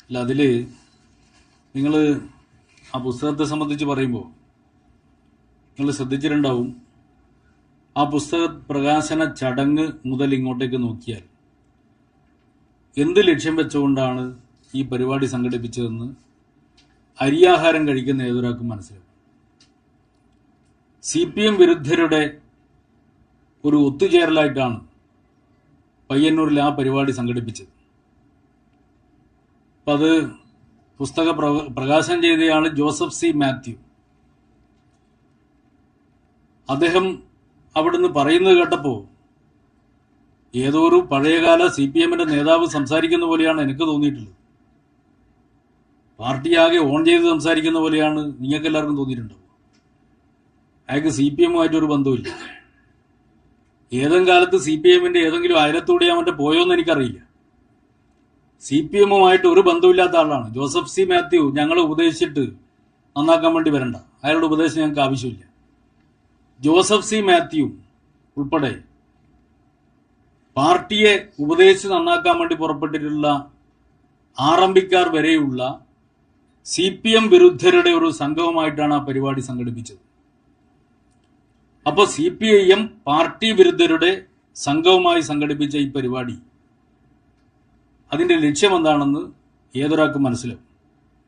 അല്ല, അതിൽ നിങ്ങൾ ആ പുസ്തകത്തെ സംബന്ധിച്ച് പറയുമ്പോൾ നിങ്ങൾ ശ്രദ്ധിച്ചിട്ടുണ്ടാവും, ആ പുസ്തക പ്രകാശന ചടങ്ങ് മുതൽ ഇങ്ങോട്ടേക്ക് നോക്കിയാൽ എന്ത് ലക്ഷ്യം വെച്ചുകൊണ്ടാണ് ഈ പരിപാടി സംഘടിപ്പിച്ചതെന്ന് അരിയാഹാരം കഴിക്കുന്ന ഏതൊരാൾക്കും മനസ്സിലാവും. CPM വിരുദ്ധരുടെ ഒരു ഒത്തുചേരലായിട്ടാണ് പയ്യന്നൂരിൽ ആ പരിപാടി സംഘടിപ്പിച്ചത്. അപ്പം അത് പുസ്തക പ്രകാശനം ചെയ്തയാൾ ജോസഫ് സി മാത്യു. അദ്ദേഹം അവിടുന്ന് പറയുന്നത് കേട്ടപ്പോൾ ഏതോ ഒരു പഴയകാല CPMന്റെ നേതാവ് സംസാരിക്കുന്ന പോലെയാണ് എനിക്ക് തോന്നിയിട്ടുള്ളത്. പാർട്ടിയാകെ ഓൺ ചെയ്ത് സംസാരിക്കുന്ന പോലെയാണ് നിങ്ങൾക്ക് എല്ലാവർക്കും തോന്നിയിട്ടുണ്ടാവും. അയാൾക്ക് CPMുമായിട്ടൊരു ബന്ധമില്ല. ഏതെങ്കിലും കാലത്ത് CPMന്റെ ഏതെങ്കിലും അയലത്തൂടെ മറ്റേ പോയോന്ന് എനിക്കറിയില്ല. CPMുമായിട്ട് ഒരു ബന്ധമില്ലാത്ത ആളാണ് ജോസഫ് സി മാത്യു. ഞങ്ങളെ ഉപദേശിച്ചിട്ട് നന്നാക്കാൻ വേണ്ടി വരണ്ട, അയാളുടെ ഉപദേശം ഞങ്ങൾക്ക് ആവശ്യമില്ല. ജോസഫ് സി മാത്യു ഉൾപ്പെടെ പാർട്ടിയെ ഉപദേശിച്ച് നന്നാക്കാൻ വേണ്ടി പുറപ്പെട്ടിട്ടുള്ള ആറമ്പിക്കാർ വരെയുള്ള CPM വിരുദ്ധരുടെ ഒരു സംഘവുമായിട്ടാണ് ആ പരിപാടി സംഘടിപ്പിച്ചത്. അപ്പോൾ CPIM പാർട്ടി വിരുദ്ധരുടെ സംഘവുമായി സംഘടിപ്പിച്ച ഈ പരിപാടി അതിന്റെ ലക്ഷ്യം എന്താണെന്ന് ഏതൊരാൾക്കും മനസ്സിലാവും.